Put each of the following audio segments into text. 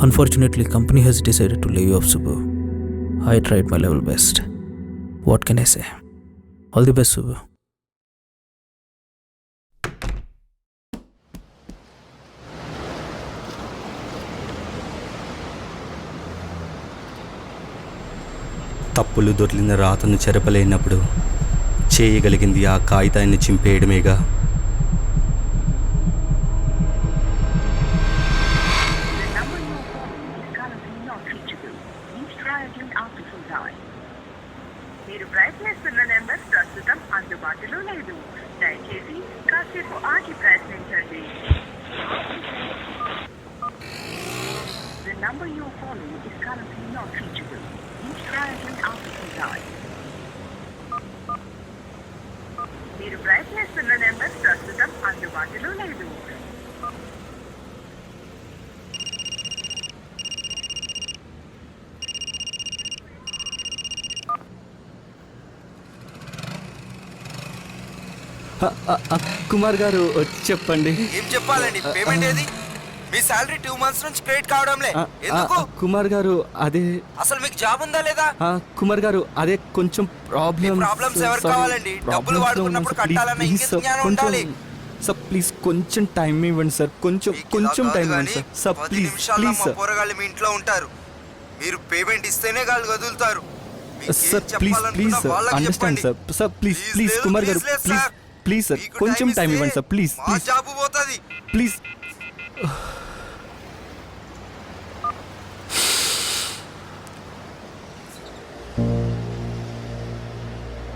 Unfortunately, company has decided to lay you off, Subbu. I tried my level best. What can I say? All the best, Subbu. తప్పులు దొర్లిన రాతను చెరపలేనప్పుడు చేయగలిగింది ఆ కాగితాన్ని చింపేయడమేగా. మీరు ప్రయత్నిస్తున్న number ప్రస్తుతం అందుబాటులో లేదు. దయచేసి కాసేపు ఆగి ప్రయత్నించండి. The number you are calling is currently not reachable. Please try again after some time. మీరు ప్రయత్నిస్తున్న నెంబర్ ప్రస్తుతం అందుబాటులో లేదు. కుమార్ గారు చెప్పండి. ఏం చెప్పాలండి? పేమెంట్ ఏది? మీ సాలరీ 2 months నుంచి క్రెడిట్ కావడంలే. ఎందుకు? కుమార్ గారు అదే, అసలు మీకు జాబ్ ఉందా లేదా? కుమార్ గారు అదే కొంచెం ప్రాబ్లమ్స్ ఎవరు కావాలండి? డబ్బులు వాడుకున్నప్పుడు కట్టాలన్న ఇంగిత జ్ఞానం ఉండాలి. సార్ ప్లీజ్ కొంచెం టైం ఇవ్వండి సార్, కొంచెం టైం ఇవ్వండి సార్. సార్ 10 ప్లీజ్ నిమిషాల్లో ప్లీజ్ మా సార్. పోరగాళ్ళు మీ ఇంట్లో ఉంటారు. మీరు పేమెంట్ ఇస్తేనే గాళ్ళు కదులుతారు. Sir please please sir, understand sir. Sir please please Kumar గారు ప్లీజ్ ప్లీజ్ సార్, కొంచెం టైం ఇవ్వండి సార్. ప్లీజ్ మా ప్లీజ్ జాబ్ పోతుంది. ప్లీజ్.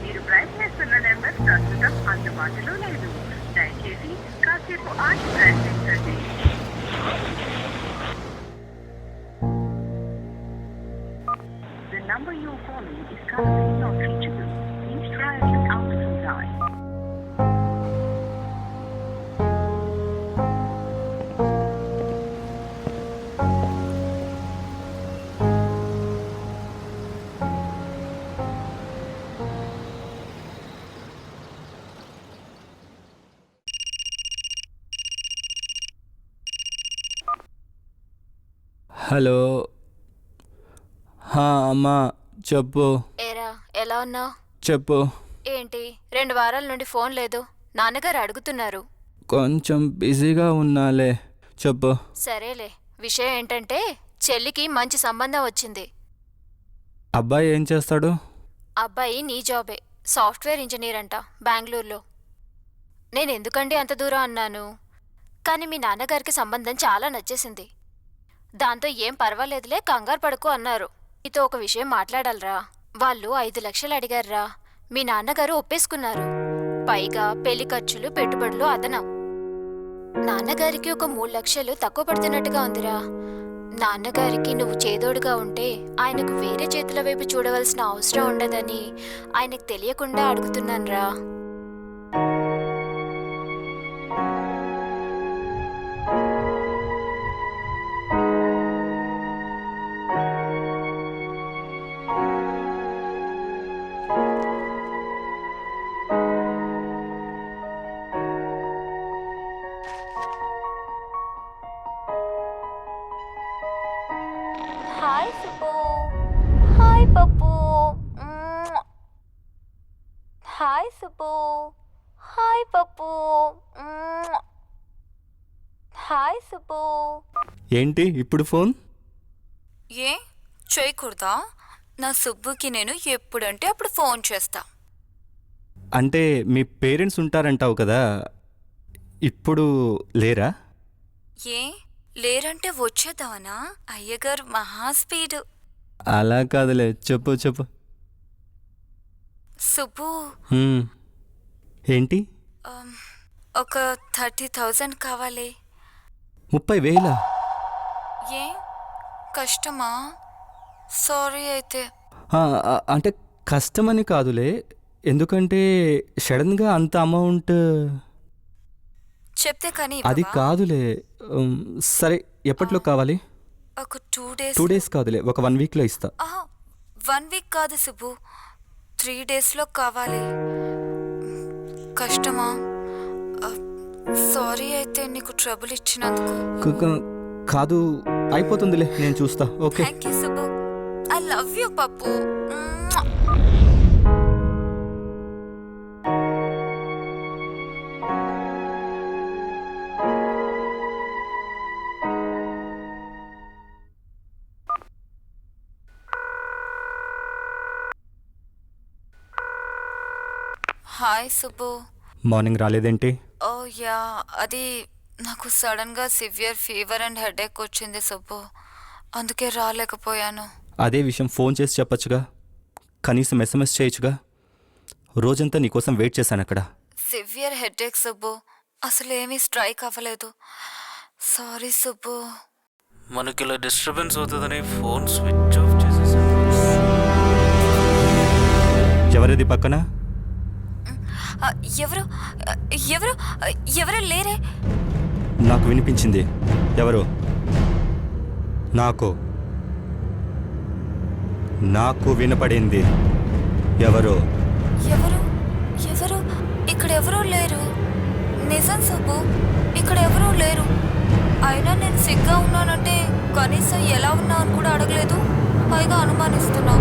మీరు ప్రయత్నిస్తున్న నెంబర్ ప్రస్తుతం అందుబాటులో లేదు. దయచేసి కాసేపు ఆగి ప్రయత్నించండి. The number you are calling is currently not reachable. Please try again after some time. Hello, అమ్మా చెప్పు. ఏరా ఎలా ఉన్నావు? చెప్పు. ఏంటి 2 వారాల నుండి ఫోన్ లేదు? నాన్నగారు అడుగుతున్నారు. కొంచెం బిజీగా ఉన్నాలే, చెప్పు. సరేలే, విషయం ఏంటంటే చెల్లికి మంచి సంబంధం వచ్చింది. అబ్బాయి ఏం చేస్తాడు? అబ్బాయి నీ జాబే, సాఫ్ట్వేర్ ఇంజనీర్ అంట, బెంగళూరులో. నేనెందుకండి అంత దూరం అన్నాను, కానీ మీ నాన్నగారికి సంబంధం చాలా నచ్చేసింది. దాంతో ఏం పర్వాలేదులే, కంగారు పడుకో అన్నారు. నీతో ఒక విషయం మాట్లాడాలరా. వాళ్ళు 5 లక్షలు అడిగారురా. మీ నాన్నగారు ఒప్పేసుకున్నారు. పైగా పెళ్లి ఖర్చులు పెట్టుబడులు అదనం. నాన్నగారికి ఒక 3 లక్షలు తక్కువ పడుతున్నట్టుగా ఉందిరా. నాన్నగారికి నువ్వు చేదోడుగా ఉంటే ఆయనకు వేరే చేతుల వైపు చూడవలసిన అవసరం ఉండదని ఆయనకు తెలియకుండా అడుగుతున్నానురా. హాయ్ సుబ్బు. హాయ్ పప్పు. హాయ్ సుబ్బు. హాయ్ పప్పు. హాయ్ సుబ్బు. ఏంటి ఇప్పుడు ఫోన్? ఏ చేయకూడదా? నా సుబ్బుకి నేను ఎప్పుడంటే అప్పుడు ఫోన్ చేస్తా. అంటే మీ పేరెంట్స్ ఉంటారంటావు కదా, ఇప్పుడు లేరా? ఏ లేరంటే వచ్చేద్దామనా? అయ్యగారు మహా స్పీడు. అలా కాదులే, చెప్పు చెప్పు. సుబ్బు, ఏంటి? ఒక 30,000 కావాలి. 30,000? ఏ కష్టమా? సారీ అయితే. అంటే కష్టమని కాదులే, ఎందుకంటే సడన్గా అంత అమౌంట్ చెప్తే కానీ అది కాదులే. సరే, ఎప్పట్లో కావాలి? ఒక 2 days. 2 days కాదులే, ఒక 1 weekలో ఇస్తా. 1 week కాదు సుబ్బు, 3 daysలో కావాలి. కష్టమా? సారీ అయితే నీకు ట్రబుల్ ఇచ్చినందుకు. కాదు, అయిపోతుందిలే, నేను చూస్తా. Okay. Thank you Subbu. I love you పప్పు. హాయ్ సుబ్బు. మార్నింగ్ రాలేదేంటి? ఓ యా, అది నాకు సడన్గా సివియర్ ఫీవర్ అండ్ హెడేక్ వచ్చింది సుబ్బు, అందుకే రాలేకపోయాను. అదే విషయం ఫోన్ చేసి చెప్పొచ్చుగా, కనీసం SMS చేయొచ్చుగా. రోజంతా నీకోసం వెయిట్ చేశాను అక్కడ. సివియర్ హెడేక్ సుబ్బు, అసలు ఏమీ స్ట్రైక్ అవ్వలేదు. సారీ సుబ్బు. మనకి ఇలా డిస్టర్బెన్స్ అవుతుందని ఫోన్ స్విచ్ ఆఫ్ చేసేసాను. ఎవరిది పక్కన? ఎవరు ఎవరు ఎవరు లేరే. నాకు వినిపించింది. ఎవరు? నాకు వినపడింది. ఎవరు? ఎవరు ఎవరు ఇక్కడ ఎవరూ లేరు. నిజం సుబ్బు, ఇక్కడ ఎవరూ లేరు. అయినా నేను సిగ్గా ఉన్నానంటే కనీసం ఎలా ఉన్నా అని కూడా అడగలేదు, పైగా అనుమానిస్తున్నా.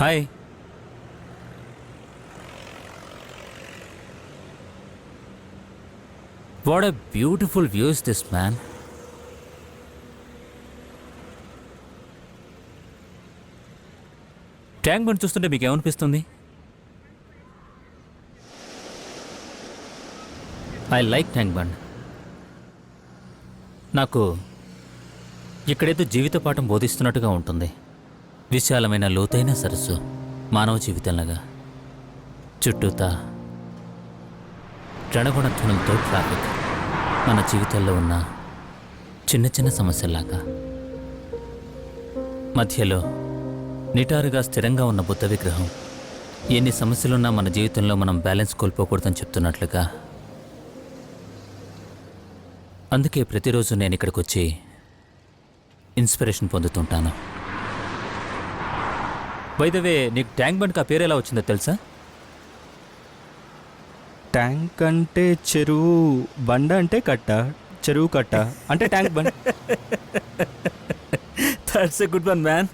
Hi. What a beautiful view is this, man. Tank Bund చూస్తుంటే మీకు ఏమనిపిస్తుంది? I like Tank Bund. నాకు ఇక్కడేదో జీవిత పాఠం బోధిస్తున్నట్టుగా ఉంటుంది. విశాలమైన లోతైన సరస్సు, మానవ జీవితంలాగా. చుట్టూతా రణగుణధ్వనంతో ట్రాఫిక్, మన జీవితాల్లో ఉన్న చిన్న చిన్న సమస్యల్లాగా. మధ్యలో నిటారుగా స్థిరంగా ఉన్న బుద్ధ విగ్రహం. ఎన్ని సమస్యలున్నా మన జీవితంలో మనం బ్యాలెన్స్ కోల్పోకూడదని చెప్తున్నట్లుగా. అందుకే ప్రతిరోజు నేను ఇక్కడికి వచ్చి ఇన్స్పిరేషన్ పొందుతుంటాను. బై ద వే, నీకు ట్యాంక్ బండ్కి ఆ పేరు ఎలా వచ్చిందో తెలుసా? ట్యాంక్ అంటే చెరువు, బండ అంటే కట్ట, చెరువు కట్ట అంటే tank bund. That's a good one, man.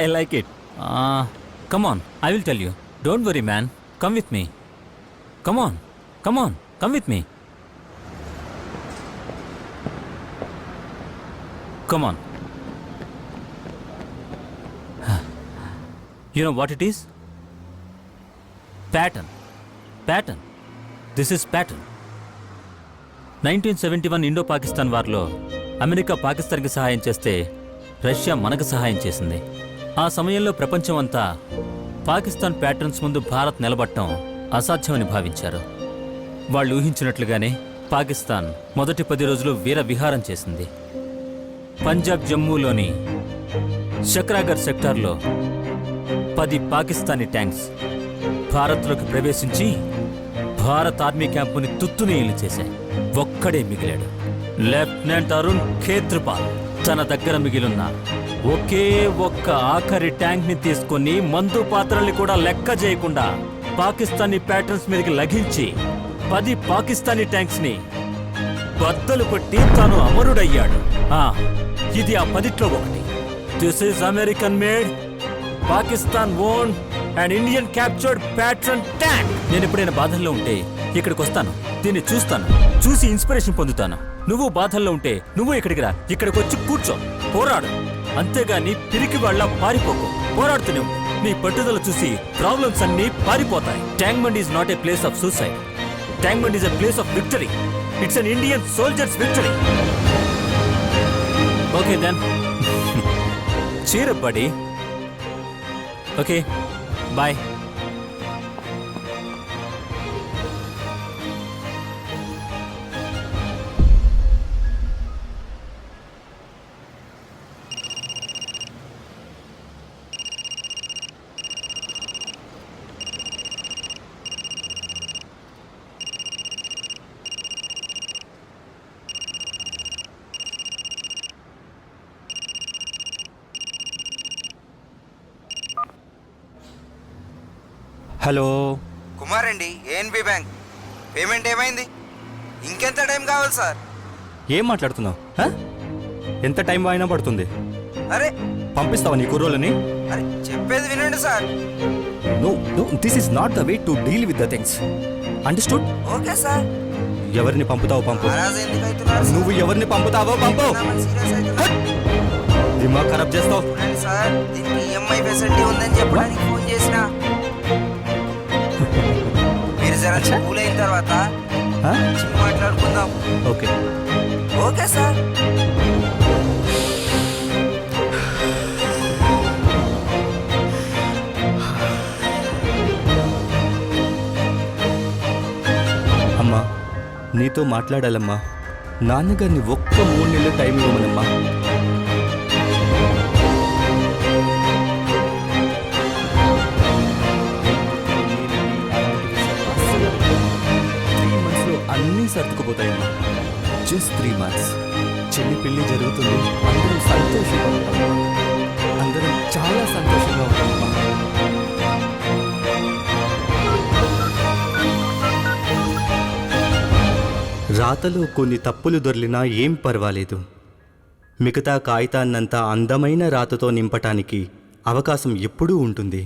I like it. Come on, I will tell you. Don't worry, man. Come with me. Come on, come with me. Come on. You know what it is? Pattern. This is pattern. 1971 ఇండో-పాకిస్తాన్ వార్లో America పాకిస్తాన్కి సహాయం చేస్తే Russia మనకు సహాయం చేసింది. ఆ సమయంలో ప్రపంచం అంతా పాకిస్తాన్ ప్యాటర్న్స్ ముందు భారత్ నిలబడటం అసాధ్యమని భావించారు. వాళ్ళు ఊహించినట్లుగానే పాకిస్తాన్ మొదటి 10 రోజులు వీర విహారం చేసింది. పంజాబ్ జమ్మూలోని షక్రాగర్ సెక్టార్లో 10 పాకిస్తానీ ట్యాంక్స్ భారత్లోకి ప్రవేశించి భారత్ ఆర్మీ క్యాంపుని తుత్తునీలు చేశాయి. ఒక్కడే మిగిలాడు, లెఫ్టినెంట్ అరుణ్ ఖేత్రపాల్. తన దగ్గర మిగిలిన ఒకే ఒక్క ఆఖరి ట్యాంక్ ని తీసుకుని మందు పాత్రల్ని కూడా లెక్క చేయకుండా పాకిస్తానీ ప్యాటర్న్స్ మీదకి లఘించి 10 పాకిస్తానీ ట్యాంక్స్ ని బద్దలు కొట్టి తాను అమరుడయ్యాడు. ఇది ఆ 10లో ఒకటి. This is American made, Pakistan own and Indian captured pattern tank. నేను ఎప్పుడైనా బాధల్లో ఉంటే ఇక్కడికి వస్తాను, దీన్ని చూస్తాను, చూసి ఇన్స్పిరేషన్ పొందుతాను. నువ్వు బాధల్లో ఉంటే నువ్వు ఇక్కడికి రా, ఇక్కడికి వచ్చి కూర్చో, పోరాడు. అంతేగాని పిరికి వాళ్ళ పారిపోకు, పోరాడుతూనే ఉండు. నీ పట్టుదల చూసి ప్రాబ్లమ్స్ అన్నీ పారిపోతాయి. Tank Bund is not a place of suicide. Tank Bund is a place of victory. It's an Indian soldiers victory. Okay then, cheer up, buddy. Okay, bye. Hello. Kumar అండి, ఏఎన్బి బ్యాంక్. పేమెంట్ ఏమైంది? ఇంకెంత time కావాలి sir? ఏం మాట్లాడుతున్నావు? ఎంత time అయినా పడుతుంది. అరే పంపిస్తావా నీ కుర్రోళ్ళని? అరే చెప్పేది వినండి sir. No no, this is not the way to deal with the things. Understood? Okay sir. ఎవరిని పంపుతావో పంపు. మహారాజ్ ఎందుకు అవుతున్నారు సార్? నువ్వు ఎవరిని పంపుతావో పంపు. సీరియస్ అవుతున్నారు దిమాగ్ ఖరాబ్ చేస్తావు. చూడండి సార్, దీనికి ఈఎంఐ ఫెసిలిటీ ఉందని చెప్పడానికి ఫోన్ చేసిన. మీరు జరా కూల్ అయిన తర్వాత మాట్లాడుకుందాం. Okay okay sir. అమ్మా, నీతో మాట్లాడాలమ్మా. నాన్నగారిని ఒక్క 3 నెలలు టైం ఇవ్వమనమ్మా. అన్నీ సర్దుకుపోతాయమ్మా. Just 3 months. చెల్లి పెళ్లి జరుగుతుంది. అందరం సంతోషంగా ఉంటామమ్మా. అందరం చాలా సంతోషంగా ఉంటామమ్మా. రాతలో కొన్ని తప్పులు దొర్లినా ఏం పర్వాలేదు. మిగతా కాగితాన్నంతా అందమైన రాతతో నింపటానికి అవకాశం ఎప్పుడూ ఉంటుంది.